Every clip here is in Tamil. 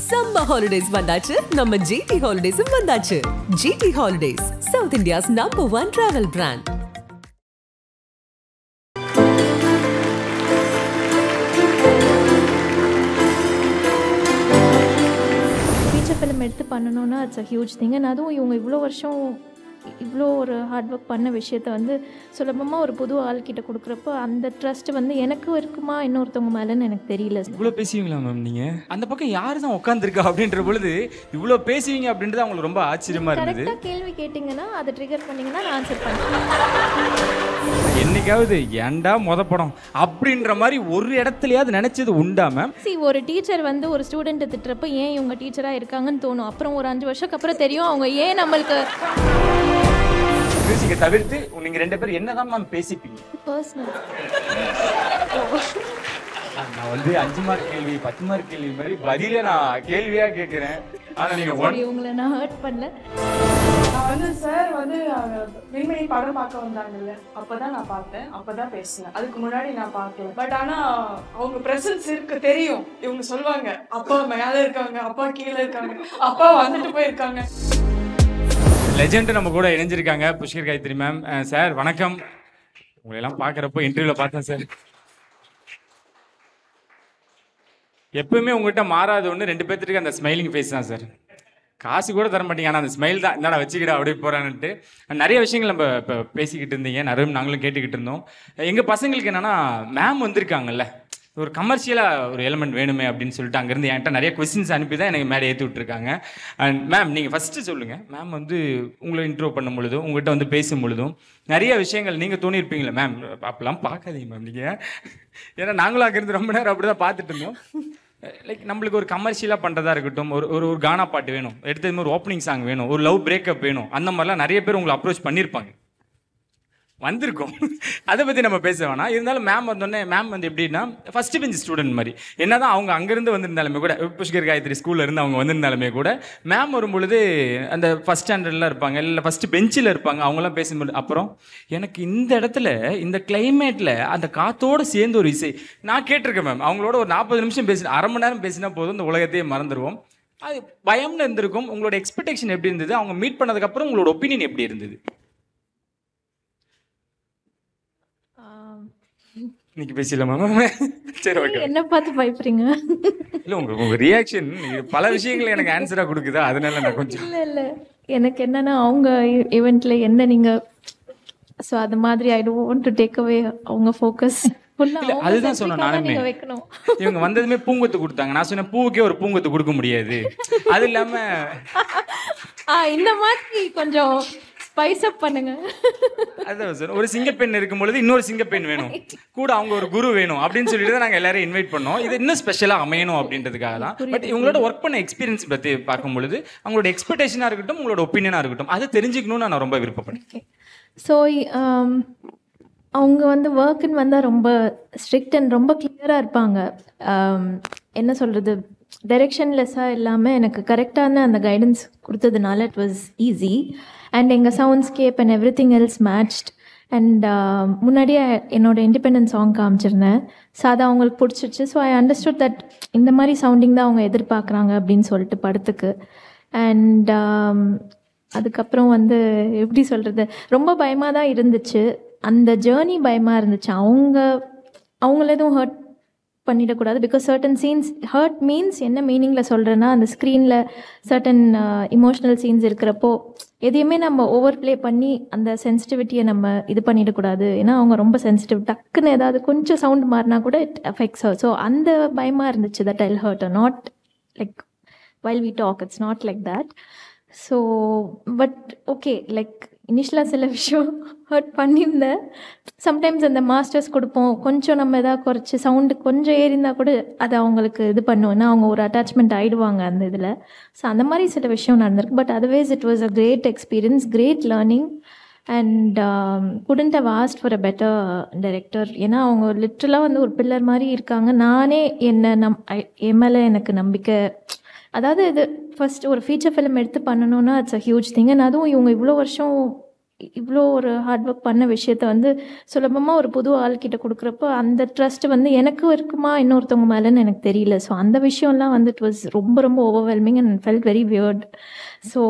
Summer holidays வந்தாச்சு, நம்ம GT Holidays வந்தாச்சு. GT Holidays, South India's #1 travel brand. Feature film எடுத்து பண்ணணும்னா it's a huge thing. And அதுவும் இவங்க இவ்வளோ வருஷம் இவ்வளோ ஒரு ஹார்ட் ஒர்க் பண்ண விஷயத்த வந்து சுலபமாக ஒரு புது ஆள்கிட்ட கொடுக்குறப்போ அந்த ட்ரஸ்ட் வந்து எனக்கும் இருக்குமா இன்னொருத்தவங்க மேலேன்னு எனக்கு தெரியல. இவ்வளோ பேசுவீங்களா மேம் நீங்கள்? அந்த பக்கம் யார் தான் உட்காந்துருக்கா அப்படின்ற பொழுது இவ்வளோ பேசுவீங்க அப்படின்றது அவங்களுக்கு ரொம்ப ஆச்சரியமாக இருந்தது. கரெக்டாக கேள்வி கேட்டிங்கன்னா அதை ட்ரிகர் பண்ணிங்கன்னா நான் ஆன்சர் பண்ணுறேன். என்னைக்காவது ஏன்டா படம் அப்படின்ற மாதிரி ஒரு இடத்துலையாவது நினைச்சது உண்டா மேம்? ஒரு டீச்சர் வந்து ஒரு ஸ்டூடெண்ட்டை திட்டுறப்ப ஏன் இவங்க டீச்சராக இருக்காங்கன்னு தோணும். அப்புறம் ஒரு 5 வருஷத்துக்கு அப்புறம் தெரியும் அவங்க ஏன் நம்மளுக்கு மியூசிக்கை தவிர்த்து நீங்க 2 பேரும் என்னதான் மேம் பேசிப்பீங்க? பர்சனல். நான் வந்து 5 மார்க் கேள்வி 10 மார்க் கேள்வி மாதிரி பதில நான் கேள்வியா கேட்கிறேன். ஆனா நீங்க உங்களை நான் ஹர்ட் பண்ணல. நான் வந்து சார் வந்து மின்மணி படம் பார்க்க வந்தாங்கல்ல, அப்பதான் நான் பார்த்தேன், அப்பதான் பேசினேன். அதுக்கு முன்னாடி நான் பார்க்கல. பட் ஆனா அவங்க பிரசன்ஸ் இருக்கு தெரியும். இவங்க சொல்லுவாங்க அப்பா மேல இருக்காங்க, அப்பா கீழே இருக்காங்க, அப்பா வந்துட்டு போயிருக்காங்க. லெஜெண்ட் நம்ம கூட இணைஞ்சிருக்காங்க புஷ்கர் காயத்ரி மேம். சார் வணக்கம். உங்களை எல்லாம் பார்க்குறப்போ இன்டர்வியூல பார்த்தேன் சார். எப்பவுமே உங்கள்கிட்ட மாறாத ஒன்று 2 பேர்த்துக்கு அந்த ஸ்மைலிங் ஃபேஸ் தான் சார். காசு கூட தர மாட்டீங்க, ஆனால் அந்த ஸ்மைல் தான் என்னடா வச்சுக்கிட்டா அப்படியே போகிறான்ட்டு. நிறைய விஷயங்கள் நம்ம இப்போ பேசிக்கிட்டு இருந்தீங்க, நிறைய நாங்களும் கேட்டுக்கிட்டு இருந்தோம். எங்கள் பசங்களுக்கு என்னென்னா மேம் வந்திருக்காங்கல்ல, ஒரு கமர்ஷியலாக ஒரு எலிமெண்ட் வேணுமே அப்படின்னு சொல்லிட்டு அங்கேருந்து என்கிட்ட நிறைய கொஸ்டின்ஸ் அனுப்பி தான் எனக்கு மேலே ஏற்றி விட்டுருக்காங்க. அண்ட் மேம் நீங்கள் ஃபஸ்ட்டு சொல்லுங்கள், மேம் வந்து உங்களை இன்ட்ரோ பண்ணும் பொழுதும் உங்கள்கிட்ட வந்து பேசும் பொழுதும் நிறைய விஷயங்கள் நீங்கள் தோணியிருப்பீங்களே மேம், அப்பெல்லாம் பார்க்காதீங்க மேம் நீங்கள், ஏன்னா நாங்களும் அங்கேருந்து ரொம்ப நேரம் அப்படி தான் பார்த்துட்டு இருந்தோம். லைக் நம்மளுக்கு ஒரு கமர்ஷியலாக பண்ணுறதா இருக்கட்டும், ஒரு கானா பாட்டு வேணும், எடுத்தது ஒரு ஓப்பனிங் சாங் வேணும், ஒரு லவ் பிரேக்கப் வேணும், அந்த மாதிரிலாம் நிறைய பேர் உங்களை அப்ரோச் பண்ணியிருப்பாங்க, வந்திருக்கோம். அதை பற்றி நம்ம பேச வேணாம். இருந்தாலும் மேம் வந்தோடனே மேம் வந்து எப்படின்னா ஃபஸ்ட்டு பெஞ்ச் ஸ்டூடெண்ட் மாதிரி, என்ன தான் அவங்க அங்கேருந்து வந்திருந்தாலுமே கூட, புஷ்கர் காயத்ரி ஸ்கூலில் இருந்து அவங்க வந்திருந்தாலுமே கூட மேம் வரும்பொழுது அந்த ஃபஸ்ட் ஸ்டாண்டர்டில் இருப்பாங்க, இல்லை ஃபஸ்ட்டு பெஞ்சில் இருப்பாங்க, அவங்களாம் பேசும்போது அப்புறம் எனக்கு இந்த இடத்துல இந்த கிளைமேட்டில் அந்த காற்றோடு சேர்ந்து ஒரு இசை நான் கேட்டிருக்கேன் மேம். அவங்களோட ஒரு 40 நிமிஷம் பேசினா, அரை மணி நேரம் பேசினா போதும் இந்த உலகத்தையே மறந்துடுவோம். அது பயம்னு இருந்திருக்கும். உங்களோட எக்ஸ்பெக்டேஷன் எப்படி இருந்தது? அவங்க மீட் பண்ணதுக்கப்புறம் உங்களோட ஒப்பீனியன் எப்படி இருந்தது? இன்னைக்கு பேசலாமா மேம்? சரி ஓகே. என்ன பார்த்து பயப்படுறீங்க? இல்லை உங்க ரியாக்ஷன் பல விஷயங்கள் எனக்கு ஆன்சராக கொடுக்குதா, அதனால நான் கொஞ்சம் இல்லை எனக்கு என்னன்னா அவங்க ஈவெண்ட்ல என்ன நீங்கள் ஸோ அது மாதிரி I don't want to take away அவங்க ஃபோக்கஸ். அதுதான் சொன்னேன் நானுமே. இவங்க வந்ததுமே பூங்கொத்து கொடுத்தாங்க. நான் சொன்னேன் பூவுக்கே ஒரு பூங்கொத்து கொடுக்க முடியாது, அது இல்லாம இந்த மாதிரி கொஞ்சம் ஸ்பைஸ் அப் பண்ணுங்க. அதான் சார், ஒரு சிங்கப்பெண் இருக்கும் பொழுது இன்னொரு சிங்கப்பெண் வேணும் கூட, அவங்க ஒரு குரு வேணும் அப்படின்னு சொல்லிட்டு தான் நாங்கள் எல்லாரும் இன்வைட் பண்ணோம். இது இன்னும் ஸ்பெஷலாக அமையணும் அப்படின்றதுக்காக தான். பட் இவங்களோட ஒர்க் பண்ண எக்ஸ்பீரியன்ஸ் பற்றி பார்க்கும் பொழுது அவங்களோட எக்ஸ்பெக்டேஷனாக இருக்கட்டும், உங்களோட ஒப்பீனியனாக இருக்கட்டும், அதை தெரிஞ்சுக்கணும்னு நான் ரொம்ப விருப்பப்பட்டேன். ஸோ அவங்க வந்து ஒர்க்குன்னு வந்தால் ரொம்ப ஸ்ட்ரிக்ட் அண்ட் ரொம்ப கிளியராக இருப்பாங்க. என்ன சொல்கிறது, டைரெக்ஷன்லெஸ்ஸாக இல்லாமல் எனக்கு கரெக்டான அந்த கைடன்ஸ் கொடுத்ததுனால இட் வாஸ் ஈஸி. அண்ட் எங்கள் soundscape and every thing else matched. And முன்னாடியே என்னோடய இண்டிபெண்டன்ஸ் சாங் காமிச்சிருந்தேன். ஸோ அதை அவங்களுக்கு பிடிச்சிருச்சு. ஸோ ஐ அண்டர்ஸ்டுட் தட் இந்த மாதிரி சவுண்டிங் தான் அவங்க எதிர்பார்க்குறாங்க அப்படின்னு சொல்லிட்டு படத்துக்கு. அண்ட் அதுக்கப்புறம் வந்து எப்படி சொல்கிறது, ரொம்ப பயமாக தான் இருந்துச்சு. அந்த ஜேர்னி பயமாக இருந்துச்சு. அவங்கள எதுவும் ஹர்ட் பண்ணிடக்கூடாது. Because certain scenes hurt means என்ன மீனிங்கில் சொல்கிறேன்னா, அந்த ஸ்க்ரீனில் சர்டன் இமோஷ்னல் சீன்ஸ் இருக்கிறப்போ எதையுமே நம்ம ஓவர் ப்ளே பண்ணி அந்த சென்சிட்டிவிட்டியை நம்ம இது பண்ணிடக்கூடாது. ஏன்னா அவங்க ரொம்ப சென்சிட்டிவ், டக்குன்னு ஏதாவது கொஞ்சம் சவுண்ட் மாறினா கூட இட் அஃபெக்ட்ஸ் ஹர். ஸோ அந்த பயமாக இருந்துச்சு. That I'll hurt or not like while we talk, it's not like that. So but okay, like இனிஷியலாக சில விஷயம் ஹர்ட் பண்ணியிருந்தேன். சம்டைம்ஸ் அந்த மாஸ்டர்ஸ் கொடுப்போம், கொஞ்சம் நம்ம எதாவது குறைச்சி சவுண்டு கொஞ்சம் ஏறிந்தால் கூட அதை அவங்களுக்கு இது பண்ணுவோன்னா அவங்க ஒரு அட்டாச்மெண்ட் ஆகிடுவாங்க அந்த இதில். ஸோ அந்த மாதிரி சில விஷயம் நடந்திருக்கு. But otherwise it was a great experience, great learning. And couldn't have asked for a better director. ஏன்னா அவங்க லிட்ரலாக வந்து ஒரு பில்லர் மாதிரி இருக்காங்க. நானே என் மேலே எனக்கு நம்பிக்கை. அதாவது இது ஃபர்ஸ்ட் ஒரு ஃபீச்சர் ஃபிலிம் எடுத்து பண்ணணும்னா it's a huge thing. And அதுவும் இவங்க இவ்வளோ வருஷம் இவ்வளோ ஒரு ஹார்ட் ஒர்க் பண்ண விஷயத்த வந்து சுலபமாக ஒரு புது ஆள்கிட்ட கொடுக்குறப்போ அந்த ட்ரஸ்ட் வந்து எனக்கு இருக்குமா இன்னொருத்தவங்க மேலேன்னு எனக்கு தெரியல. ஸோ அந்த விஷயம்லாம் வந்து இட் வாஸ் ரொம்ப ரொம்ப overwhelming and felt very weird. So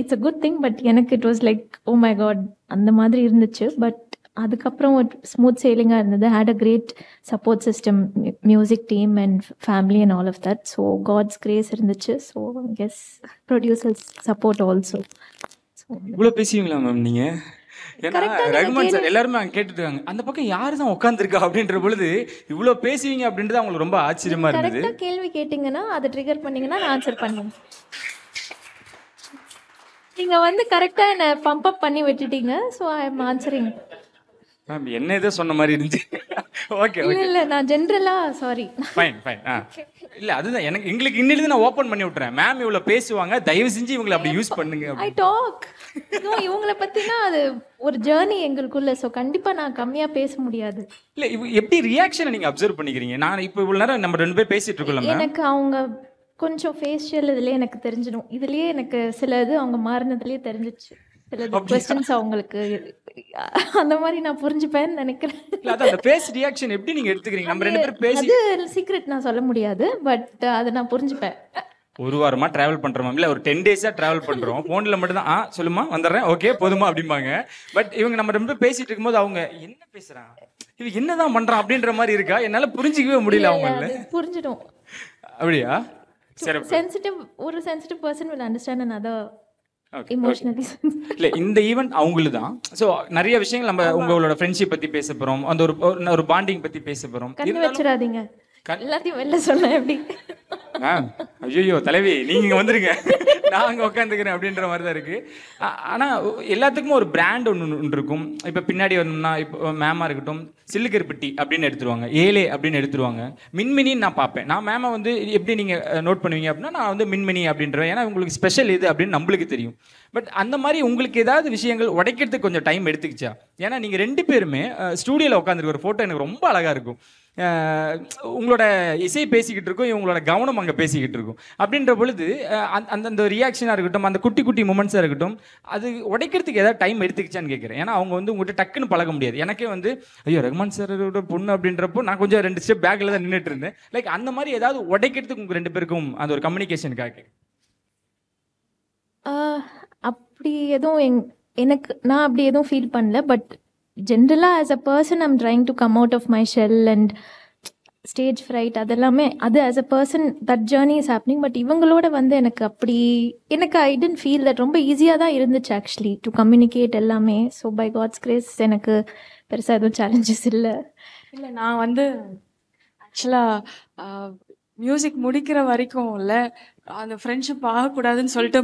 it's a good thing. But எனக்கு it was like oh my god அந்த மாதிரி இருந்துச்சு. பட் அதுக்கப்புறம் ஒரு ஸ்மூத் சேலிங்காக இருந்தது. Had a great support system, music team and family and all of that. So God's grace இருந்துச்சு. So guess producers support also. இவ்வளோ பேசுவீங்களா மேம் நீங்க? ஏன்னா ரகுமான் சார் எல்லாருமே அங்கே கேட்டுட்டு இருக்காங்க, அந்த பக்கம் யாரு தான் உட்காந்துருக்கா அப்படின்ற பொழுது இவ்வளோ பேசுவீங்க அப்படின்றது அவங்களுக்கு ரொம்ப ஆச்சரியமா இருந்தது. கரெக்டாக கேள்வி கேட்டிங்கன்னா அதை ட்ரிகர் பண்ணீங்கன்னா நான் ஆன்சர் பண்ணுவேன். நீங்கள் வந்து கரெக்டாக என்னை பம்ப் அப் பண்ணி விட்டுட்டீங்க. So I am answering. Ma'am என்ன ஏதோ சொன்ன மாதிரி இருந்துச்சு. ஓகே ஓகே இல்லை நான் ஜென்ரலாக சாரி. Fine fine. இல்லை அதுதான் எனக்கு எங்களுக்கு இன்னிலிருந்து நான் ஓப்பன் பண்ணி விட்டுறேன். மேம் இவ்வளோ பேசுவாங்க, தயவு செஞ்சு இவங்களை அப்படி யூஸ் பண்ணுங்க. ஐ டாக் இவங்களை பற்றினா அது ஒரு ஜேர்னி எங்களுக்குள்ள. ஸோ கண்டிப்பாக நான் கம்மியாக பேச முடியாது. இல்லை எப்படி ரியாக்ஷனை நீங்கள் அப்சர்வ் பண்ணிக்கிறீங்க? நான் இப்போ இவ்வளோ நேரம் நம்ம 2 பேர் பேசிட்டு இருக்கோம்ல, எனக்கு அவங்க கொஞ்சம் ஃபேஷியல் இதுலேயே எனக்கு தெரிஞ்சிடும். இதுலேயே எனக்கு சில இது அவங்க மாறினதுலேயே தெரிஞ்சிச்சு. சில கொஸ்டின்ஸ் அவங்களுக்கு அந்த மாதிரி நான் புரிஞ்சுப்பேன்னு நினைக்கிறேன். அந்த ஃபேஸ் ரியாக்ஷன் எப்படி நீங்க எடுத்துக்கிறீங்க? நம்ம 2 பேரும் பேசி அது சீக்ரெட் நான் சொல்ல முடியாது. பட் அதை நான் புரிஞ்சுப்பேன். ஒரு வாரமா டிராவல் பண்றோம், இல்ல ஒரு 10 டேஸா டிராவல் பண்றோம். போன்ல மட்டும் தான் சொல்லுமா வந்துடுறேன், ஓகே போதுமா அப்படிம்பாங்க. பட் இவங்க நம்ம ரொம்ப பேசிட்டு இருக்கும்போது அவங்க என்ன பேசுறாங்க, இவ என்னதான் பண்றான் அப்படின்ற மாதிரி இருக்கா. என்னால புரிஞ்சிக்கவே முடியல அவங்கள. புரிஞ்சிடும். அப்படியா? சரி. ஒரு sensitive person will understand another emotionally. இல்ல இந்த ஈவென்ட் அவங்களுக்கு தான். சோ நிறைய விஷயங்கள் நம்ம உங்களோட ஃப்ரெண்ட்ஷிப் பத்தி பேச போறோம், அந்த ஒரு பாண்டிங் பத்தி பேச போறோம். கண்ணு வச்சிராதீங்க, எல்லாத்தையும் வெளில சொன்னா எப்படி? ஐயோ தலைவி நீங்க வந்துருங்க, நான் அங்கே உட்காந்துக்கிறேன் அப்படின்ற மாதிரி தான் இருக்கு. ஆனால் எல்லாத்துக்குமே ஒரு பிராண்ட் ஒன்று இருக்கும். இப்போ பின்னாடி வரணும்னா இப்போ மேமா இருக்கட்டும், சில்லுக்கருப்பட்டி அப்படின்னு எடுத்துருவாங்க, ஏலே அப்படின்னு எடுத்துருவாங்க, மின்மினின்னு நான் பார்ப்பேன். நான் மேமை வந்து எப்படி நீங்கள் நோட் பண்ணுவீங்க அப்படின்னா நான் வந்து மின்மினி அப்படின்றேன். ஏன்னா உங்களுக்கு ஸ்பெஷல் இது அப்படின்னு நம்மளுக்கு தெரியும். பட் அந்த மாதிரி உங்களுக்கு ஏதாவது விஷயங்கள் உடைக்கிறதுக்கு கொஞ்சம் டைம் எடுத்துக்கிச்சா? ஏன்னா நீங்கள் 2 பேருமே ஸ்டூடியோவில் உட்காந்துருக்க ஒரு ஃபோட்டோ எனக்கு ரொம்ப அழகாக இருக்கும். உங்களோட இசை பேசிக்கிட்டு இருக்கும், இவங்களோட கவனம் அங்கே பேசிக்கிட்டு இருக்கும். அப்படின்ற பொழுது அந்த ரியாக்ஷனாக இருக்கட்டும், அந்த குட்டி குட்டி மூமெண்ட்ஸாக இருக்கட்டும், அது உடைக்கிறதுக்கு ஏதாவது டைம் எடுத்துக்கிச்சான்னு கேட்குறேன். ஏன்னா அவங்க வந்து உங்கள்கிட்ட டக்குன்னு பழக முடியாது. எனக்கே வந்து ஐயோ ரகுமான் சாரோட பொண்ணு அப்படின்றப்போ நான் கொஞ்சம் 2 ஸ்டெப் பேக்கில் தான் நின்றுட்டு இருந்தேன். லைக் அந்த மாதிரி ஏதாவது உடைக்கிறதுக்கு உங்கள் 2 பேருக்கும் அந்த ஒரு கம்யூனிகேஷனுக்காக அப்படி எதுவும் எனக்கு நான் அப்படி எதுவும் ஃபீல் பண்ணல. பட் ஜென்ரலாக as a person I'm trying to come out of my shell and stage fright அதெல்லாமே அது as a person that journey is happening. But இவங்களோட வந்து எனக்கு ஐ டென்ட் ஃபீல் தட். ரொம்ப ஈஸியாக தான் இருந்துச்சு ஆக்சுவலி டு கம்யூனிகேட் எல்லாமே. ஸோ பை காட்ஸ் கிரேஸ் எனக்கு பெருசாக எதுவும் சேலஞ்சஸ் இல்லை. நான் வந்து ஆக்சுவலாக மியூசிக் முடிக்கிற வரைக்கும் இல்லை அந்த ஃப்ரெண்ட்ஷிப் ஆகக்கூடாதுன்னு சொல்லிட்டு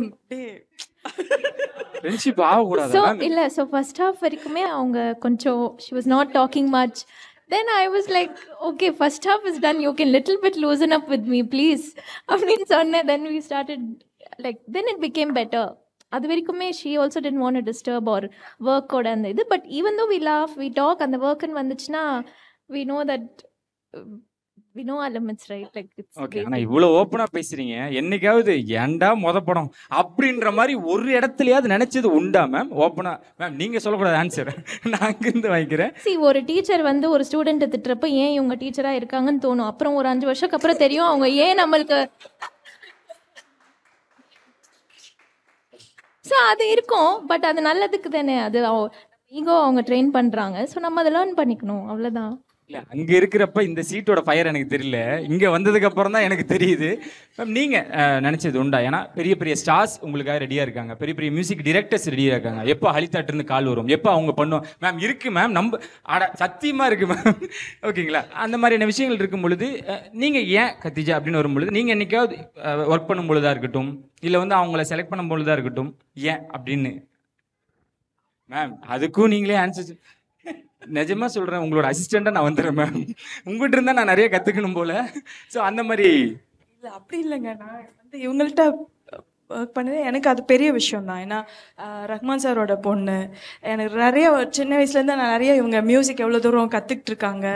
ஃப்ரெண்ட்ஷிப் ஆகக்கூடாது. ஸோ இல்லை, ஸோ ஃபர்ஸ்ட் ஹாஃப் வரைக்குமே அவங்க கொஞ்சம் she was not talking much. Then I was like, okay, first half is done. You can little bit loosen up with me, please. அப்படின்னு சொன்னேன். Then we started like, then it became better. அது வரைக்குமே she also didn't want to disturb or work ஓட அந்த இது. But even though we laugh, we talk, அந்த workன்னு வந்துச்சுன்னா we know that we know our limits, right? Like it's okay. ஆனா இவ்வளவு ஓப்பனா பேசுறீங்க, என்னைக்காவது ஏன்டா படம் அப்படின்ற மாதிரி ஒரு இடத்துலயாவது நினைச்சது உண்டா மேம்? ஓப்பனா மேம் நீங்க சொல்லக்கூடாது ஆன்சர், நான் அங்கிருந்து வாங்கிக்கிறேன். See, ஒரு டீச்சர் வந்து ஒரு ஸ்டூடெண்ட்டை திட்டுறப்ப ஏன் இவங்க டீச்சரா இருக்காங்கன்னு தோணும். அப்புறம் ஒரு 5 வருஷத்துக்கு அப்புறம் தெரியும் அவங்க ஏன் நம்மளுக்கு. ஸோ அது இருக்கும். பட் அது நல்லதுக்கு தானே. அது ஈகோ அவங்க ட்ரெயின் பண்றாங்க. ஸோ நம்ம அதை லேர்ன் பண்ணிக்கணும், அவ்வளோதான். இல்லை அங்கே இருக்கிறப்ப இந்த சீட்டோட ஃபயர் எனக்கு தெரியல, இங்கே வந்ததுக்கு அப்புறம் தான் எனக்கு தெரியுது. மேம் நீங்கள் நினச்சது உண்டா? ஏன்னா பெரிய பெரிய ஸ்டார்ஸ் உங்களுக்காக ரெடியாக இருக்காங்க, பெரிய பெரிய மியூசிக் டிரெக்டர்ஸ் ரெடியாக இருக்காங்க. எப்போ ஹலிதாட்டிருந்து கால் வரும், எப்போ அவங்க பண்ணுவோம் மேம் இருக்குது மேம், நம்ம சத்தியமாக இருக்குது மேம், ஓகேங்களா? அந்த மாதிரியான விஷயங்கள் இருக்கும் பொழுது நீங்கள் ஏன் கத்திஜா அப்படின்னு வரும் பொழுது நீங்கள் என்றைக்காவது ஒர்க் பண்ணும் பொழுதாக இருக்கட்டும், இல்லை வந்து அவங்கள செலக்ட் பண்ணும் பொழுதாக இருக்கட்டும், ஏன் அப்படின்னு மேம் அதுக்கும் நீங்களே ஆன்சர். நிஜமா சொல்றேன், உங்களோட அசிஸ்டண்டா நான் வந்துடுறேன் மேம், உங்ககிட்ட இருந்தா நான் நிறைய கத்துக்கணும் போல. ஸோ அந்த மாதிரி இல்லை அப்படி இல்லைங்க. நான் வந்து இவங்கள்ட்ட ஒர்க் பண்ணது எனக்கு அது பெரிய விஷயம் தான். ஏன்னா ரஹ்மான் சாரோட பொண்ணு, எனக்கு நிறைய சின்ன வயசுலேருந்து நான் நிறைய இவங்க மியூசிக் எவ்வளோ தூரம் கற்றுக்கிட்டு இருக்காங்க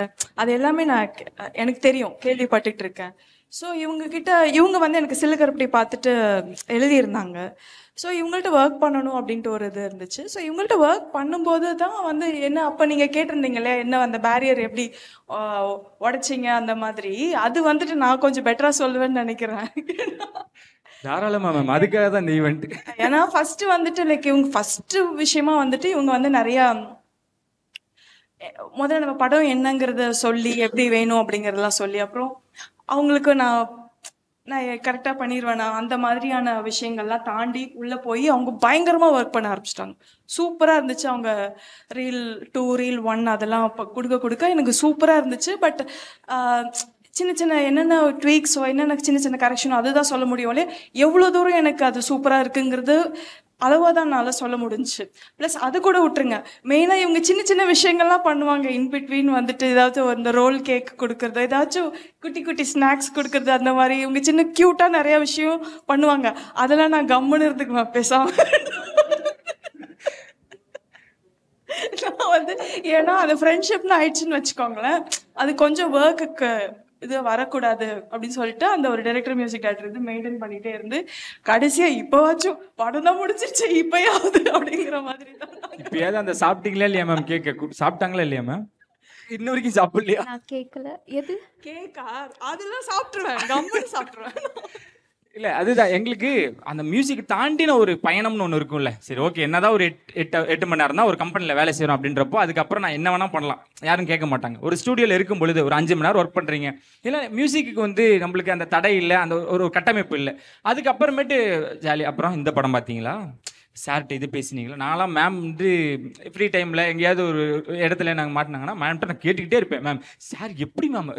அது எல்லாமே நான் எனக்கு தெரியும், கேள்விப்பட்டுட்டு இருக்கேன். ஸோ இவங்க வந்து எனக்கு சிலுகருப்பட்டி பார்த்துட்டு எழுதியிருந்தாங்க. ஸோ இவங்கள்ட்ட ஒர்க் பண்ணணும் அப்படின்ட்டு ஒரு இது இருந்துச்சு. ஸோ இவங்கள்ட்ட ஒர்க் பண்ணும்போது தான் வந்து என்ன, அப்போ நீங்கள் கேட்டிருந்தீங்களே என்ன அந்த பேரியர் எப்படி உடைச்சிங்க அந்த மாதிரி, அது வந்துட்டு நான் கொஞ்சம் பெட்டராக சொல்லுவேன்னு நினைக்கிறேன். தாராளமா மேம், அதுக்காக தான் இந்த ஈவெண்ட். ஏன்னா ஃபர்ஸ்ட் வந்துட்டு லைக் இவங்க ஃபர்ஸ்ட் விஷயமா வந்துட்டு இவங்க வந்து நிறையா முதல்ல நம்ம படம் என்னங்கிறத சொல்லி எப்படி வேணும் அப்படிங்கிறதெல்லாம் சொல்லி, அப்புறம் அவங்களுக்கு நான் கரெக்டாக பண்ணிடுவேன் நான் அந்த மாதிரியான விஷயங்கள்லாம் தாண்டி உள்ளே போய் அவங்க பயங்கரமாக ஒர்க் பண்ண ஆரம்பிச்சிட்டாங்க. சூப்பராக இருந்துச்சு. அவங்க ரீல் 2 ரீல் 1 அதெல்லாம் கொடுக்க எனக்கு சூப்பராக இருந்துச்சு. பட் சின்ன சின்ன என்னென்ன ட்வீக்ஸோ என்னென்ன சின்ன சின்ன கரெக்ஷனோ அதுதான் சொல்ல முடியும் இல்லையா. எவ்வளோ தூரம் எனக்கு அது சூப்பராக இருக்குங்கிறது அளவாக தான் என்னால் சொல்ல முடிஞ்சுச்சு. ப்ளஸ் அது கூட விட்டுருங்க, மெயினாக இவங்க சின்ன சின்ன விஷயங்கள்லாம் பண்ணுவாங்க. இன்பிட்வீன் வந்துட்டு ஏதாவது இந்த ரோல் கேக் கொடுக்குறது, ஏதாச்சும் குட்டி குட்டி ஸ்நாக்ஸ் கொடுக்குறது, அந்த மாதிரி இவங்க சின்ன க்யூட்டாக நிறையா விஷயம் பண்ணுவாங்க. அதெல்லாம் நான் கம்முன்னு இருந்துக்குவேன் பேசாமல். நான் வந்து ஏன்னா அந்த ஃப்ரெண்ட்ஷிப்னு ஆயிடுச்சுன்னு வச்சுக்கோங்களேன், அது கொஞ்சம் ஒர்க்குக்கு இது வரக்கூடாது அப்படின்னு சொல்லிட்டு அந்த ஒரு டைரக்டர் மியூசிக் டைரக்டர் இது மெயின்டைன் பண்ணிட்டே இருந்து கடைசியா இப்போவாச்சும் படம் தான் முடிஞ்சிருச்சு இப்பயாவது அப்படிங்கிற மாதிரி தான். இப்பயாவது அந்த சாப்பிட்டீங்களா இல்லையா மேம்? கேட்க சாப்பிட்டாங்களா இல்லையா மேம்? இன்ன வரைக்கும் சாப்பிடலையா? நான் கேட்கல. எது கேக்கா? அதெல்லாம் சாப்பிட்டுருவேன், கம்முன்னு சாப்பிட்டுருவேன். இல்லை, அதுதான் எங்களுக்கு அந்த மியூசிக் தாண்டின ஒரு பயணம்னு ஒன்று இருக்கும்ல. சரி ஓகே, என்னதான் ஒரு 8 மணி நேரம் தான் ஒரு கம்பெனியில் வேலை செய்கிறோம் அப்படின்றப்போ அதுக்கப்புறம் நான் என்ன வேணால் பண்ணலாம், யாரும் கேட்க மாட்டாங்க. ஒரு ஸ்டூடியோவில் இருக்கும் பொழுது ஒரு 5 மணி நேரம் ஒர்க் பண்ணுறீங்க, இல்லை மியூசிக்கு வந்து நம்மளுக்கு அந்த தடை இல்லை, அந்த ஒரு கட்டமைப்பு இல்லை. அதுக்கப்புறமேட்டு ஜாலி. அப்புறம் இந்த படம் பார்த்தீங்களா, சார்கிட்ட இது பேசினீங்களா? நான்லாம் மேம் வந்து ஃப்ரீ டைமில் எங்கேயாவது ஒரு இடத்துல நாங்கள் மாட்டினாங்கன்னா மேம்கிட்ட நான் கேட்டுக்கிட்டே இருப்பேன், மேம் சார் எப்படி மேம்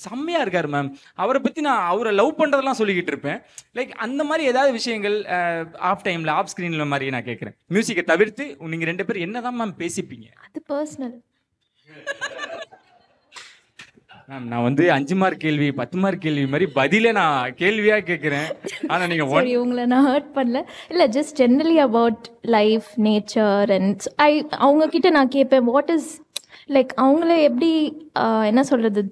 செம்மையாக இருக்கார் மேம், அவரை பற்றி நான் அவரை லவ் பண்ணுறதெல்லாம் சொல்லிக்கிட்டு இருப்பேன். லைக் அந்த மாதிரி ஏதாவது விஷயங்கள் ஆஃப் டைமில் ஆஃப் ஸ்க்ரீனில் மாதிரி நான் கேட்குறேன். மியூசிக்கை தவிர்த்து நீங்கள் 2 பேர் என்ன தான் மேம் பேசிப்பீங்க? அது பர்சனல் மேம். நான் வந்து 5 மார்க் கேள்வி 10 மார்க் கேள்வி மாதிரி பதிலே நான் கேள்வியாக கேட்குறேன். ஆனால் நீங்கள் சரி, உங்களை நான் ஹர்ட் பண்ணல. இல்லை, just generally about life, nature and அவங்கக்கிட்ட நான் கேட்பேன் வாட் இஸ் லைக் அவங்கள எப்படி என்ன சொல்கிறது,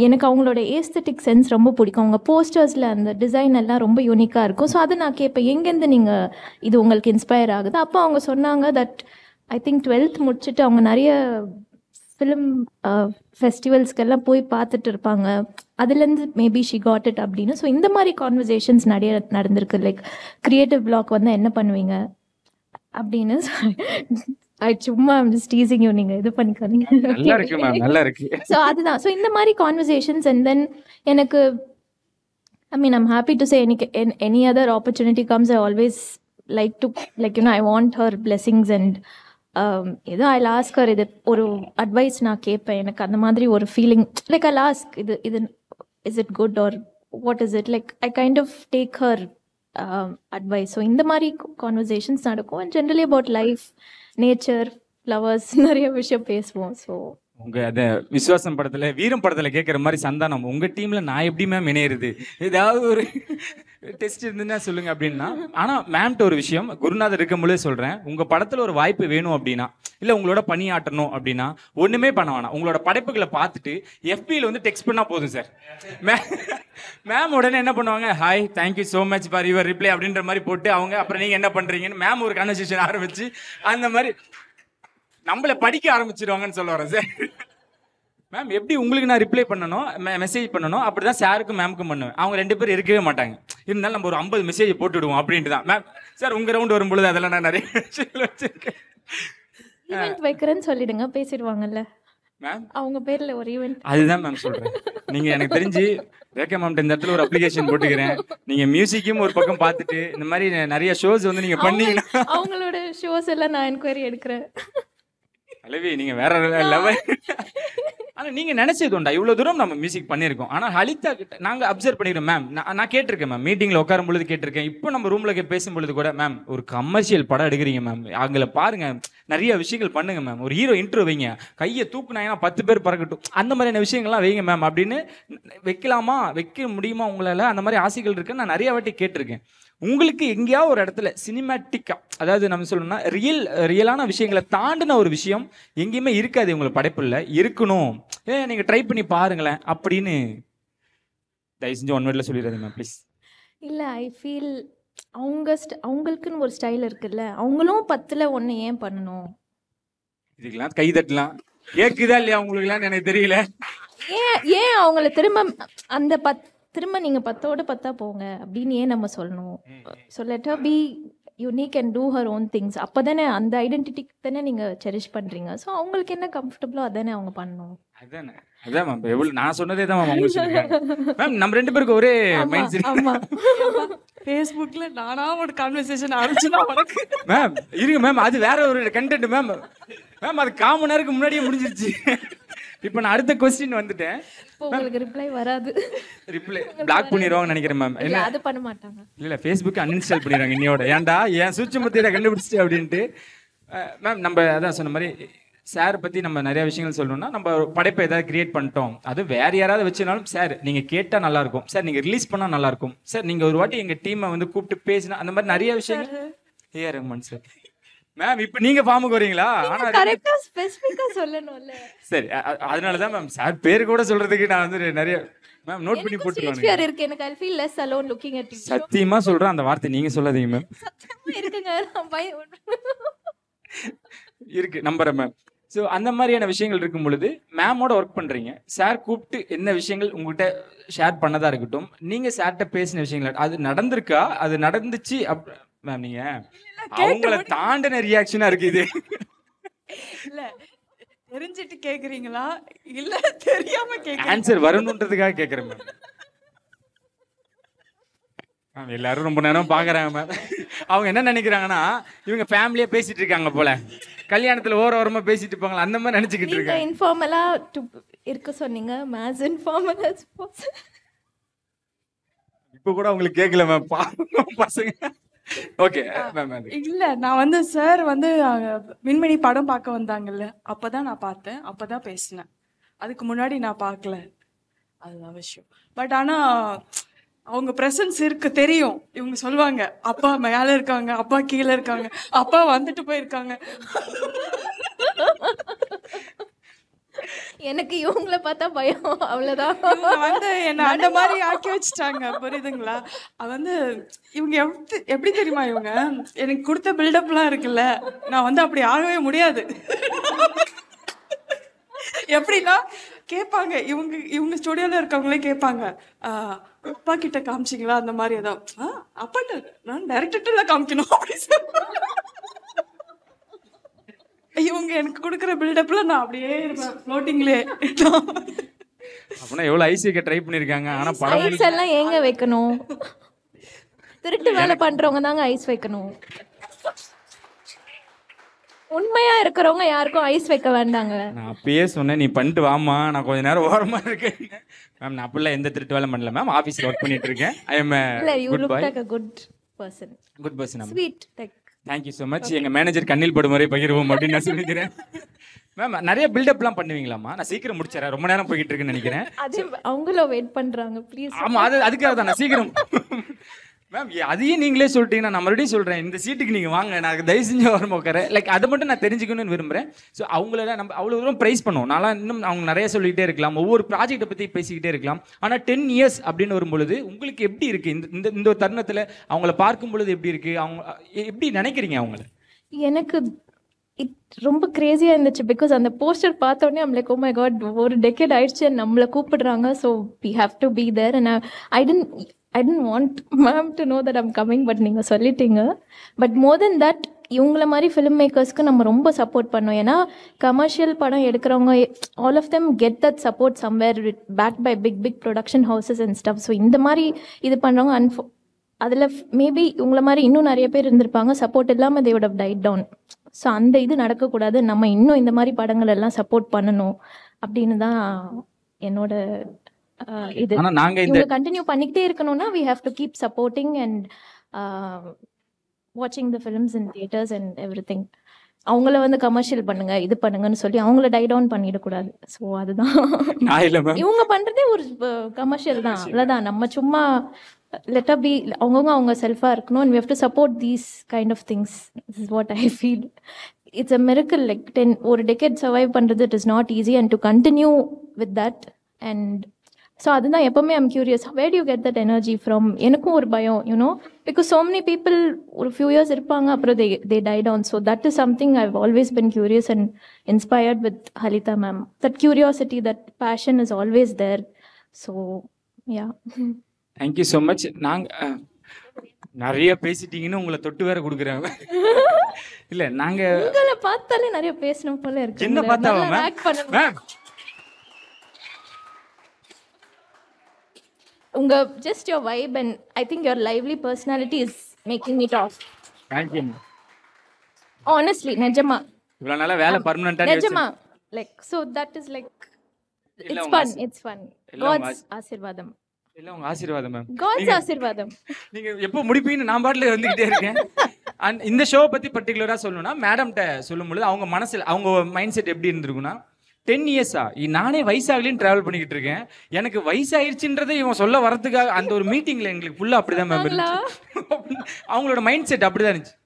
எனக்கு அவங்களோட ஏஸ்தட்டிக் சென்ஸ் ரொம்ப பிடிக்கும். அவங்க போஸ்டர்ஸில் அந்த டிசைன் எல்லாம் ரொம்ப யூனிக்காக இருக்கும். ஸோ அதை நான் கேட்பேன், எங்கேருந்து நீங்கள் இது உங்களுக்கு இன்ஸ்பயர் ஆகுது? அப்போ அவங்க சொன்னாங்க தட் ஐ திங்க் 12th முடிச்சுட்டு அவங்க நிறைய ஃபிலிம் ஃபெஸ்டிவல்ஸ்க்கெல்லாம் போய் பார்த்துட்டு இருப்பாங்க, அதுலேருந்து மேபி ஷி காட் இட் அப்படின்னு. ஸோ இந்த மாதிரி கான்வர்சேஷன்ஸ் நிறைய நடந்திருக்கு. லைக் கிரியேட்டிவ் பிளாக் வந்து என்ன பண்ணுவீங்க அப்படின்னு. சும்மா டீசிங் யூ, நீங்கள் இது பண்ணிக்காதீங்க. நல்லா இருக்கு மேம், நல்லா இருக்கு. ஸோ அதுதான். ஸோ இந்த மாதிரி கான்வர்சேஷன்ஸ் அண்ட் தென் எனக்கு I mean I'm happy to say any other opportunity comes I always like to like I want her blessings and ஏதோ ஐ லாஸ்க் ஹர் இது ஒரு அட்வைஸ் நான் கேட்பேன். எனக்கு அந்த மாதிரி ஒரு ஃபீலிங் லைக் ஐ லாஸ்க் இது is it good or what is it, like I kind of take her advice. So இந்த மாதிரி கான்வர்சேஷன்ஸ் நடக்கும். And generally about life, nature, flowers நிறைய விஷயம் பேசுவோம். ஸோ உங்கள் அந்த விஸ்வாசம் படத்தில், வீரம் படத்தில் கேட்குற மாதிரி சந்தானம் உங்கள் டீமில் நான் எப்படி மேம் இணையிறது, ஏதாவது ஒரு டெஸ்ட் இருந்துன்னா சொல்லுங்க அப்படின்னா. ஆனால் மேம்கிட்ட ஒரு விஷயம் குருநாதர் இருக்கும்போதே சொல்கிறேன், உங்கள் படத்தில் ஒரு வாய்ப்பு வேணும் அப்படின்னா, இல்லை உங்களோட பணியாற்றணும் அப்படின்னா ஒன்றுமே பண்ண வேணாம், உங்களோட படைப்புகளை பார்த்துட்டு எஃபியில் வந்து டெக்ஸ்ட் பண்ணால் போதும் சார். மேம் உடனே என்ன பண்ணுவாங்க, hi thank you so much for your reply அப்படின்ற மாதிரி போட்டு அவங்க அப்புறம் நீங்கள் என்ன பண்ணுறீங்கன்னு மேம் ஒரு கன்வர்சேஷன் ஆரம்பிச்சு அந்த மாதிரி நம்மளை படிக்க ஆரம்பிச்சிடுவாங்கன்னு சொல்ல வரேன் சார். மேம் எப்படி உங்களுக்கு நான் ரிப்ளை பண்ணணும், மெசேஜ் பண்ணணும், அப்படி தான் சாருக்கும் மேமுக்கும் பண்ணுவேன். அவங்க 2 பேர் இருக்கவே மாட்டாங்க. இருந்தாலும் நம்ம ஒரு 50 மெசேஜ் போட்டு விடுவோம் அப்படின்ட்டு தான். மேம் சார் உங்கள் ரவுண்ட் வரும்பொழுது அதெல்லாம் நான் நிறைய விஷயங்கள் வச்சுருக்கேன். ஈவெண்ட் வைக்கிறேன்னு சொல்லிடுங்க, பேசிடுவாங்கல்ல மேம். அவங்க பேரில் ஒரு ஈவெண்ட். அதுதான் மேம் சொல்கிறேன். நீங்கள் எனக்கு தெரிஞ்சு ரேகா மேம்கிட்ட இந்த இடத்துல ஒரு அப்ளிகேஷன் போட்டுக்கிறேன், நீங்கள் மியூசிக்கும் ஒரு பக்கம் பார்த்துட்டு இந்த மாதிரி நிறைய ஷோஸ் வந்து நீங்கள் பண்ணீங்கன்னா அவங்களோட ஷோஸ் எல்லாம் நான் என்கொயரி எடுக்கிறேன். அலவி நீங்கள் வேற லெவல். ஆனால் நீங்கள் நினச்சது உண்டா, இவ்வளோ தூரம் நம்ம மியூசிக் பண்ணியிருக்கோம். ஆனால் ஹலிதா கிட்ட நாங்கள் அப்சர்வ் பண்ணிக்கிறோம் மேம். நான் கேட்டிருக்கேன் மேம், மீட்டிங்கில் உட்காரும் பொழுது கேட்டிருக்கேன். இப்போ நம்ம ரூமில் பேசும் பொழுது கூட, மேம் ஒரு கமர்ஷியல் படம் எடுக்கிறீங்க மேம், அவங்கள பாருங்க, நிறைய விஷயங்கள் பண்ணுங்க மேம், ஒரு ஹீரோ இன்ட்ரோ வைங்க, கையை தூக்குனாங்கன்னா 10 பேர் பறக்கட்டும், அந்த மாதிரியான விஷயங்கள்லாம் வைங்க மேம் அப்படின்னு. வைக்கலாமா, வைக்க முடியுமா உங்களால், அந்த மாதிரி ஆசைகள் இருக்குன்னு நான் நிறைய வாட்டி கேட்டிருக்கேன். உங்களுக்கு எங்கேயாவது ஒரு இடத்துல சினிமேட்டிக்கா, அதாவது நம்ம சொல்லணும்னா ரியலான விஷயங்களை தாண்டின ஒரு விஷயம் எங்கேயுமே இருக்காது உங்களை படைப்புல இருக்கணும், நீங்கள் ட்ரை பண்ணி பாருங்களேன் அப்படின்னு தயவு செஞ்சு ஒன் வேர்டில் சொல்லிடுறது மேம் ப்ளீஸ். இல்லை, ஐ ஃபீல் அவங்களுக்குன்னு ஒரு ஸ்டைல் இருக்குல்ல, அவங்களும் 10ல் 1 ஏன் பண்ணணும்? இதுக்கெல்லாம் கை தட்டலாம், கேட்குதா இல்லையா உங்களுக்குலாம் எனக்கு தெரியல. ஏன் அவங்கள அந்த திரும்ப நீங்கள் 10ஓட 10 போங்க அப்படின்னு ஏன் நம்ம சொல்லணும்? So let her be unique and do her own things. அப்போ தானே அந்த ஐடென்டிட்டிக்கு தானே நீங்கள் செரிஷ் பண்ணுறீங்க. ஸோ அவங்களுக்கு என்ன கம்ஃபர்டபுளோ அதானே அவங்க பண்ணணும். அதானே, அதான் மேம் எவ்வளோ நான் சொன்னதே தான் மேம் அவங்க சொல்லியிருக்காங்க. மேம் நம்ம 2 பேருக்கு ஒரே மைண்ட் செட். ஆமாம், ஃபேஸ்புக்கில் நானா ஒரு கான்வர்சேஷன் ஆரம்பிச்சுன்னா உனக்கு மேம் இருங்க மேம், அது வேற ஒரு கண்டென்ட் மேம். மேம் அது காமன் நேரத்துக்கு முன்னாடியே முடிஞ்சிருச்சு. இப்போ நான் அடுத்த கொஸ்டின் வந்துட்டேன். இப்போ உங்களுக்கு ரிப்ளை வராது. ரிப்ளை பிளாக் பண்ணிடுவாங்கன்னு நினைக்கிறேன் மேம். இல்லை, அது பண்ண மாட்டாங்க. இல்லை ஃபேஸ்புக் அன்இன்ஸ்டால் பண்ணிடுறாங்க இன்னையோட. ஏன்டா என் சூட்சமத்தை கண்டுபிடிச்சிட்டு அப்படின்ட்டு. மேம் நம்ம அதான் சொன்ன மாதிரி சார் பற்றி நம்ம நிறைய விஷயங்கள் சொல்லணும்னா, நம்ம ஒரு படைப்பை ஏதாவது கிரியேட் பண்ணிட்டோம், அது வேற யாராவது வச்சுனாலும் சார் நீங்கள் கேட்டால் நல்லாயிருக்கும், சார் நீங்கள் ரிலீஸ் பண்ணால் நல்லாயிருக்கும், சார் நீங்கள் ஒரு வாட்டி எங்கள் டீமை வந்து கூப்பிட்டு பேசினா, அந்த மாதிரி நிறைய விஷயங்கள். AR Rahman sir. மேம் இப்போ நீங்கள் ஃபார்முக்கு வரீங்களா? ஆனால் கரெக்டாக ஸ்பெசிஃபிக்காக சொல்லணும்ல. சரி, அதனால தான் மேம் சார் பேர் கூட சொல்கிறதுக்கு நான் வந்து நிறைய மேம் நோட் பண்ணி போட்டுருவாங்க. இருக்கு எனக்கு. I feel less alone looking at you. சத்தியமா சொல்றேன், அந்த வார்த்தை நீங்க சொல்லாதீங்க மேம். சத்தியமா இருக்குங்க, நான் இருக்கு நம்புறேன் மேம். ஸோ அந்த மாதிரியான விஷயங்கள் இருக்கும் பொழுது மேமோட ஒர்க் பண்றீங்க, சார் கூப்பிட்டு என்ன விஷயங்கள் உங்ககிட்ட ஷேர் பண்ணதா இருக்கட்டும், நீங்க சார்கிட்ட பேசின விஷயங்கள் அது நடந்திருக்கா, அது நடந்துச்சு மேம், நீங்க அவங்கள தாண்டின ரியாக்ஷனா இருக்கு இது. இல்ல தெரிஞ்சிட்டு கேக்குறீங்களா இல்ல தெரியாம கேக்குறீங்களா? ஆன்சர் வரணுன்றதுக்காக கேக்குறேன் மேம். எல்லாரும் ரொம்ப நேரம் பாக்குறாங்க மேம். அவங்க என்ன நினைக்கிறாங்கன்னா, இவங்க ஃபேமிலியா பேசிட்டு இருக்காங்க போல, கல்யாணத்துல ஓரமா பேசிட்டு இருப்பாங்களா, அந்த மாதிரி நினைச்சுக்கிட்டு இருக்காங்க. இன்ஃபார்மலா இருக்க சொன்னீங்க, மேஸ் இன்ஃபார்மலா. இப்போ கூட உங்களுக்கு கேட்கல மேம், பசங்க. Okay ma'am. இல்ல நான் வந்து சார் வந்து மின்மினி படம் பார்க்க வந்தாங்கல்ல, அப்பதான் நான் பார்த்தேன், அப்பதான் பேசினேன். அதுக்கு முன்னாடி நான் பார்க்கல, அதுதான் விஷயம். பட் ஆனா அவங்க பிரசன்ஸ் இருக்கு தெரியும். இவங்க சொல்லுவாங்க அப்பா மேல இருக்காங்க, அப்பா கீழே இருக்காங்க, அப்பா வந்துட்டு போயிருக்காங்க. எனக்கு இவங்கள பார்த்தா பயம், அவ்வளவுதான். வந்து என்ன அந்த மாதிரி ஆக்கி வச்சுட்டாங்க, புரியுதுங்களா? வந்து இவங்க எப்படி தெரியுமா, இவங்க எனக்கு கொடுத்த பில்டப்லாம் இருக்குல்ல, நான் வந்து அப்படி ஆகவே முடியாது. எப்படின்னா கேட்பாங்க, இவங்க ஸ்டுடியோல இருக்கவங்களே கேட்பாங்க, அப்பா கிட்ட காமிச்சிங்களா அந்த மாதிரி ஏதாவது. அப்பாட்ட நான் டைரக்டர்ல காமிக்கணும் அப்படி இவங்க எனக்கு கொடுக்குற பில்டப்ல நான் அப்படியே இருப்பேன் ஃப்ளோட்டிங்லே. அப்படின்னா எவ்வளவு ஐஸ் வைக்க ட்ரை பண்ணிருக்காங்க, ஆனா படம் ஐஸ் எல்லாம் எங்க வைக்கணும்? திருட்டு வேலை பண்றவங்க தாங்க ஐஸ் வைக்கணும். உண்மையா இருக்கிறவங்க யாருக்கும் ஐஸ் வைக்க வேண்டாங்க. நான் அப்பயே சொன்னேன், நீ பண்ணிட்டு வாமா, நான் கொஞ்ச நேரம் ஓரமா இருக்கேன் மேம். நான் அப்படிலாம் எந்த திருட்டு வேலை பண்ணல மேம், ஆபீஸ்ல ஒர்க் பண்ணிட்டு இருக்கேன். I am good bye, good person, good person. Sweet like. Thank you so much. எங்க மேனேஜர் கண்ணில் படும் வரை பகிர்வோம் அப்படின்னு நான் சொல்லிக்கிறேன். மேம் நிறைய பில்டப்லாம் பண்ணுவீங்களாமா? நான் சீக்கிரம் முடிச்சிடறேன், ரொம்ப நேரம் போய்கிட்டு இருக்குன்னு நினைக்கிறேன். அது அவங்கள வெயிட் பண்றாங்க ப்ளீஸ். ஆமா, அதுக்காக தான் நான் சீக்கிரம். மேம் அதையும் நீங்களே சொல்லிட்டீங்கன்னா நான் மறுபடியும் சொல்கிறேன், இந்த சீட்டுக்கு நீங்கள் வாங்க, நான் தயவு செஞ்சு வரமா உட்காரேன். லைக் அதை மட்டும் நான் தெரிஞ்சுக்கணும்னு விரும்புகிறேன். ஸோ அவங்கள நம்ம அவ்வளோ தூரம் ப்ரைஸ் பண்ணுவோம். நான்லாம் இன்னும் அவங்க நிறைய சொல்லிக்கிட்டே இருக்கலாம், ஒவ்வொரு ப்ராஜெக்ட்டை பற்றி பேசிக்கிட்டே இருக்கலாம். ஆனால் 10 இயர்ஸ் அப்படின்னு வரும்பொழுது உங்களுக்கு எப்படி இருக்குது இந்த ஒரு தருணத்தில் அவங்கள பார்க்கும் பொழுது எப்படி இருக்குது, அவங்க எப்படி நினைக்கிறீங்க அவங்கள? எனக்கு ரொம்ப கிரேசியாக இருந்துச்சு. பிகாஸ் அந்த போஸ்டர் பார்த்தோன்னே நம்மளுக்கு ஓ மை காட், ஒரு டெக்கேட் ஆயிடுச்சு, நம்மளை கூப்பிடுறாங்க. So we have to be there. And I didn't want ma'am to know that I'm coming, but நீங்கள் சொல்லிட்டீங்க. பட் மோர் தென் தட், இவங்கள மாதிரி ஃபிலிம் மேக்கர்ஸ்க்கு நம்ம ரொம்ப சப்போர்ட் பண்ணோம். ஏன்னா கமர்ஷியல் படம் எடுக்கிறவங்க all of them get that support somewhere back by big production houses and stuff. So இந்த மாதிரி இது பண்ணுறவங்க அதில் மேபி இவங்கள மாதிரி இன்னும் நிறைய பேர் இருந்திருப்பாங்க, சப்போர்ட் இல்லாமல் they would have died down. So அந்த இது நடக்கக்கூடாது, நம்ம இன்னும் இந்த மாதிரி படங்கள் எல்லாம் சப்போர்ட் பண்ணணும் அப்படின்னு தான் என்னோட இது. இவங்க கண்டினியூ பண்ணிக்கிட்டே இருக்கணும்னா we have to keep supporting and watching the films in theaters and everything. அவங்கள வந்து கமர்ஷியல் பண்ணுங்க, இது பண்ணுங்கன்னு சொல்லி அவங்கள டை டவுன் பண்ணிடக்கூடாது. ஸோ அதுதான் இவங்க பண்றதே ஒரு கமர்ஷியல் தான், அவ்வளோதான். நம்ம சும்மா let her be, அவங்கவுங்க அவங்க செல்ஃபாக இருக்கணும். and we have to support these kind of things. This is what I feel. It's a miracle. Like ஒரு decade survive பண்ணுறது, it is not easy, and to continue with that. And so அதுதான் எப்போவுமே I'm curious where do you get that energy from. எனக்கும் ஒரு பயம் you know because so many people ஒரு ஃபியூ இயர்ஸ் இருப்பாங்க அப்புறம் they die down. So that is something I've always been curious and inspired with Halita ma'am. That curiosity, that passion is always there. So yeah. Thank you so much. நாங்கள் நிறைய பேசிட்டீங்கன்னு உங்களை தொட்டு வேற கொடுக்குறாங்க. இல்லை நாங்கள் உங்களை பார்த்தாலே நிறைய பேசணும் போல இருக்கு. என்ன பார்த்தாவா மேம்? உங்க just your vibe and I think your lively personality is making me talk. Thank you. Honestly, நிஜமா. இவ்வளவு நாளா வேலை பர்மனண்டா நிஜமா. Like so that is like it's fun. It's fun. God's ஆசீர்வாதம். இல்ல உங்க ஆசீர்வாதம் மேம். God's ஆசீர்வாதம். நீங்க எப்போ முடிப்பீங்கன்னு நான் பாட்டுல வந்துகிட்டே இருக்கேன். அண்ட் இந்த ஷோ பத்தி பர்டிகுலரா சொல்லணும்னா மேடம்கிட்ட சொல்லும்போது அவங்க மனசுல அவங்க மைண்ட் செட் எப்படி இருந்திருக்குன்னா 10 இயர்ஸா நானே வயசாகலன்னு டிராவல் பண்ணிக்கிட்டு இருக்கேன், எனக்கு வயசாயிருச்சுன்றதை இவன் சொல்ல வரதுக்காக அந்த ஒரு மீட்டிங்ல எங்களுக்கு ஃபுல்லா அப்படிதான் மேம் இருந்துச்சு. அவங்களோட மைண்ட் செட் அப்படிதான் இருந்துச்சு.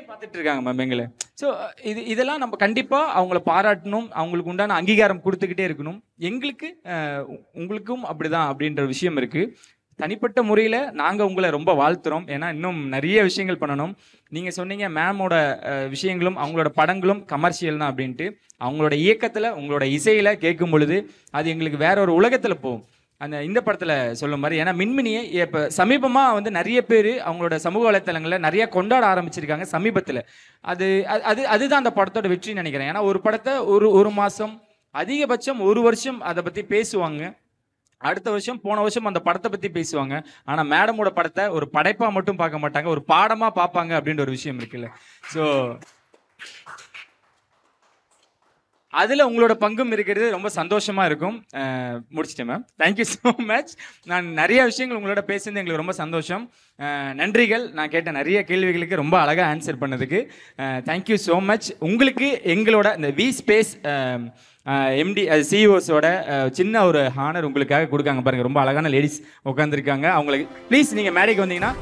பார்த்துட்டு இருக்காங்க மேம் எங்களை. ஸோ இதெல்லாம் நம்ம கண்டிப்பாக அவங்கள பாராட்டணும், அவங்களுக்கு உண்டான அங்கீகாரம் கொடுத்துக்கிட்டே இருக்கணும். எங்களுக்கு உங்களுக்கும் அப்படிதான் அப்படின்ற விஷயம் இருக்குது. தனிப்பட்ட முறையில் நாங்கள் உங்களை ரொம்ப வாழ்த்துறோம். ஏன்னா இன்னும் நிறைய விஷயங்கள் பண்ணணும். நீங்கள் சொன்னீங்க மேமோட விஷயங்களும் அவங்களோட படங்களும் கமர்ஷியல் தான் அப்படின்ட்டு. அவங்களோட இயக்கத்தில் உங்களோட இசையில் கேட்கும் பொழுது அது எங்களுக்கு வேற ஒரு உலகத்தில் போகும். இந்த படத்தில் சொல்ல மாதிரி ஏன்னா மின்மினியை இப்போ சமீபமாக வந்து நிறைய பேர் அவங்களோட சமூக வலைத்தளங்களில் நிறைய கொண்டாட ஆரம்பிச்சிருக்காங்க சமீபத்தில். அதுதான் அந்த படத்தோட வெற்றின்னு நினைக்கிறேன். ஏன்னா ஒரு படத்தை ஒரு மாதம் அதிகபட்சம் 1 வருஷம் அதை பற்றி பேசுவாங்க, அடுத்த வருஷம் போன வருஷம் அந்த படத்தை பற்றி பேசுவாங்க. ஆனால் மேடமோட படத்தை ஒரு படைப்பாக மட்டும் பார்க்க மாட்டாங்க, ஒரு பாடமாக பார்ப்பாங்க அப்படின்ற ஒரு விஷயம் இருக்குல்ல. ஸோ அதில் உங்களோட பங்கும் இருக்கிறது ரொம்ப சந்தோஷமாக இருக்கும். முடிச்சிட்டேன் மேம். Thank you so much. நான் நிறைய விஷயங்கள் உங்களோட பேசுறது எங்களுக்கு ரொம்ப சந்தோஷம். நன்றிகள். நான் கேட்ட நிறைய கேள்விகளுக்கு ரொம்ப அழகாக ஆன்சர் பண்ணதுக்கு தேங்க்யூ ஸோ மச். உங்களுக்கு எங்களோட இந்த வி ஸ்பேஸ் எம்டி சிஇஓஸோட சின்ன ஒரு ஹானர் உங்களுக்காக கொடுக்காங்க பாருங்கள். ரொம்ப அழகான லேடிஸ் உட்காந்துருக்காங்க. அவங்களுக்கு ப்ளீஸ் நீங்கள் மேடைக்கு வந்தீங்கன்னா